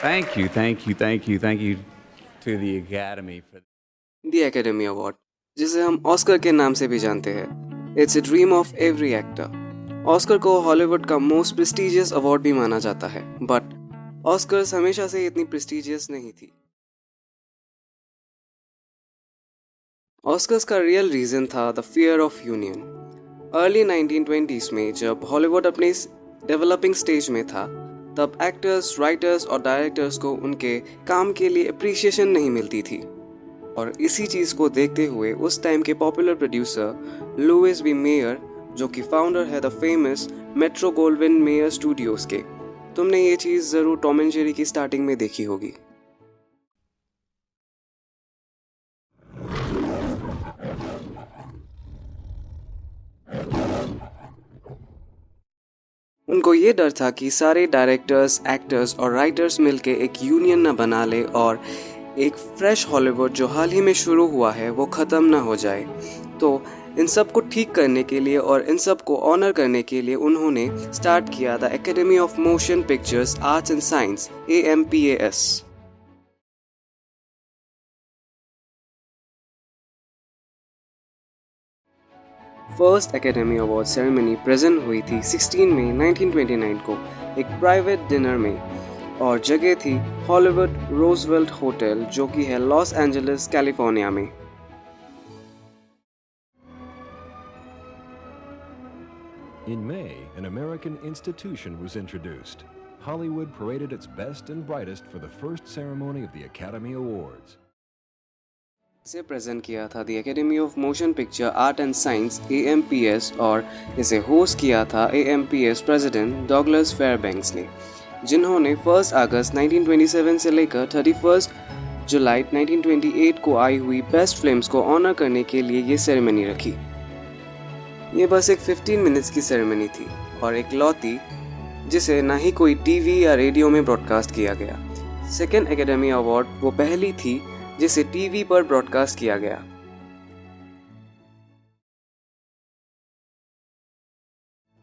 Thank you to the Academy for. The academy award, जिसे हम Oscar के नाम से भी जानते हैं, it's a dream of every actor. Oscar को हॉलीवुड का मोस्ट प्रेस्टिजियस अवार्ड भी माना जाता है, बट ऑस्कर्स हमेशा से इतनी प्रेस्टिजियस नहीं थी। ऑस्कर्स का रियल रीजन था the fear of union. Early 1920s में जब हॉलीवुड अपने डेवलपिंग स्टेज में था, तब एक्टर्स, राइटर्स और डायरेक्टर्स को उनके काम के लिए अप्रिसिएशन नहीं मिलती थी। और इसी चीज़ को देखते हुए उस टाइम के popular producer Louis B Mayer, जो कि फाउंडर है the famous Metro Goldwyn Mayer studios के, तुमने ये चीज़ ज़रूर टॉम एंड जेरी की स्टार्टिंग में देखी होगी। उनको ये डर था कि सारे डायरेक्टर्स, एक्टर्स और राइटर्स मिलके एक यूनियन न बना ले और एक फ्रेश हॉलीवुड जो हाल ही में शुरू हुआ है वो ख़त्म ना हो जाए। तो इन सब को ठीक करने के लिए और इन सब को ऑनर करने के लिए उन्होंने स्टार्ट किया the academy of motion pictures arts and science, AMPAS। First academy award ceremony present हुई थी 16 मई 1929 को एक प्राइवेट डिनर में, और जगह थी हॉलीवुड रोजवेल्ट होटल, जो कि है लॉस एंजलिस, कैलिफोर्निया में। In May, an American institution was introduced. Hollywood paraded its best and brightest for the first ceremony of the Academy Awards. इसे प्रेजेंट किया था the academy of motion picture art and science, AMPS, और इसे host किया था AMPS president Douglas Fairbanks ने, जिन्होंने 1 अगस्त 1927 से लेकर 31 जुलाई 1928 को आई हुई बेस्ट फिल्म्स को ऑनर करने के लिए ये सेरेमनी रखी। ये बस एक 15 मिनट्स की सेरेमनी थी और एक लौती, जिसे ना ही कोई टीवी या रेडियो में ब्रॉडकास्ट किया गया। सेकेंड एकेडमी अवार्ड वो पहली थी जिसे टीवी पर ब्रॉडकास्ट किया गया।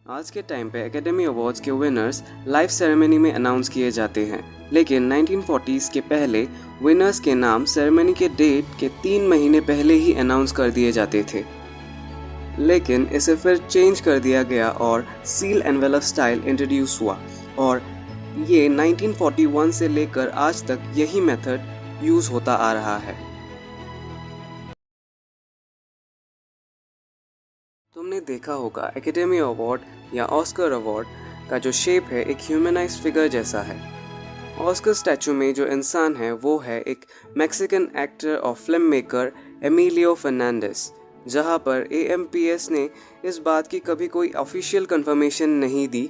आज के टाइम पे एकेडमी अवार्ड्स के विनर्स लाइव सेरेमनी में अनाउंस किए जाते हैं, लेकिन 1940s के पहले विनर्स के नाम सेरेमनी के डेट के 3 महीने पहले ही अनाउंस कर दिए जाते थे। लेकिन इसे फिर चेंज कर दिया गया और सील एनवेलप स्टाइल इंट्रोड्यूस हुआ, और ये 1941 से लेकर आज तक यही मेथड यूज होता आ रहा है। तुमने देखा होगा एकेडमी अवार्ड या ऑस्कर अवार्ड का जो शेप है एक ह्यूमनाइज्ड फिगर जैसा है। ऑस्कर स्टैचू में जो इंसान है वो है एक मैक्सिकन एक्टर और फिल्म मेकर एमिलियो फर्नांडिस, जहां पर AMPS ने इस बात की कभी कोई ऑफिशियल कंफर्मेशन नहीं दी,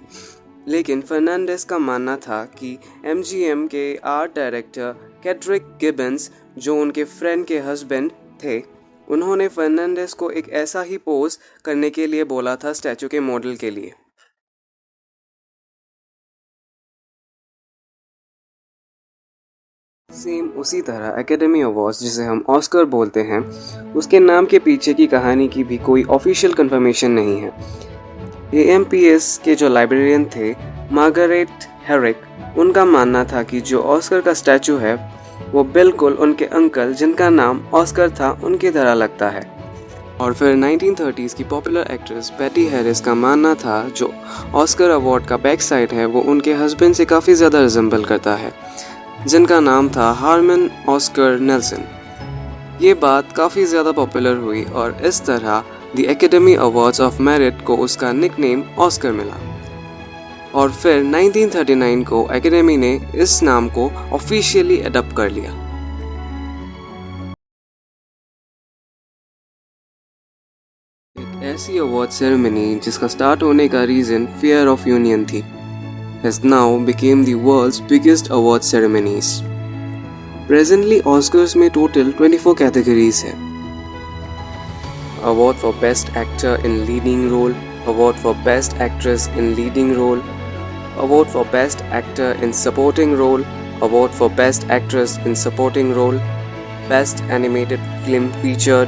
लेकिन फर्नांडिस का मानना था कि MGM के आर्ट डायरेक्टर कैड्रिक गिबन्स, जो उनके फ्रेंड के हस्बैंड थे, उन्होंने फर्नांडिस को एक ऐसा ही पोज करने के लिए बोला था स्टैचू के मॉडल के लिए। सेम उसी तरह एकेडमी अवार्ड्स, जिसे हम ऑस्कर बोलते हैं, उसके नाम के पीछे की कहानी की भी कोई ऑफिशियल कंफर्मेशन नहीं है। AMPS के जो लाइब्रेरियन थे मार्गरेट हेरिक, उनका मानना था कि जो ऑस्कर का स्टैचू है वो बिल्कुल उनके अंकल, जिनका नाम ऑस्कर था, उनकी तरह लगता है। और फिर 1930s की पॉपुलर एक्ट्रेस बेटी हैरिस का मानना था जो ऑस्कर अवार्ड का बैक साइड है वो उनके हस्बैंड से काफ़ी ज़्यादा रिजेंबल करता है, जिनका नाम था हार्मन ऑस्कर नेल्सन। ये बात काफ़ी ज़्यादा पॉपुलर हुई और इस तरह the academy awards of merit को उसका निकनेम ऑस्कर मिला। और फिर 1939 को एकेडमी ने इस नाम को ऑफिशियली अडॉप्ट कर लिया। एक ऐसी अवार्ड सेरेमनी जिसका स्टार्ट होने का रीज़न फियर ऑफ यूनियन थी, has now became the world's biggest award ceremonies. Presently, Oscars में total 24 categories है। Award for Best Actor in Leading Role, Award for Best Actress in Leading Role, Award for Best Actor in Supporting Role, Award for Best Actress in Supporting Role, Best Animated Film Featured,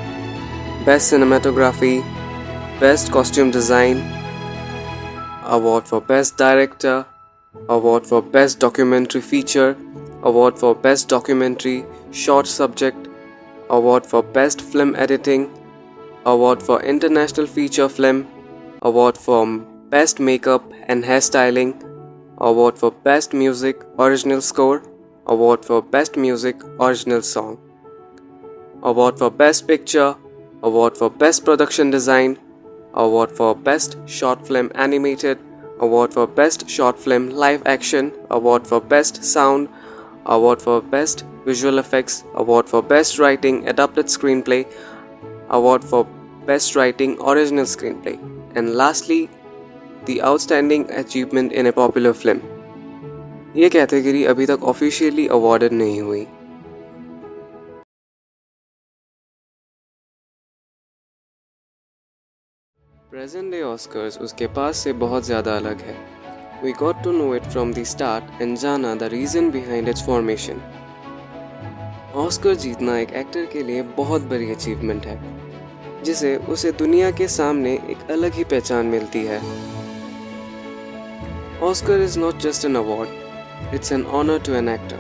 Best Cinematography, Best Costume Design, Award for Best Director, Award for Best Documentary Feature, award for best documentary, short subject, award for best film editing, award for international feature film, award for best makeup and hairstyling, award for best music original score, award for best music original song, award for best picture, award for best production design, award for best short film animated, award for best short film live action, award for best sound, award for best visual effects, award for best writing adapted screenplay, award for best writing original screenplay, and lastly the outstanding achievement in a popular film. ये category अभी तक officially awarded नहीं हुई। Present day Oscars उसके पास से बहुत ज़्यादा अलग है। We got to know it from the start and जाना the reason behind its formation. Oscar जीतना एक एक्टर के लिए बहुत बड़ी अचीवमेंट है, जिसे उसे दुनिया के सामने एक अलग ही पहचान मिलती है। Oscar is not just an award, it's an honor to an actor.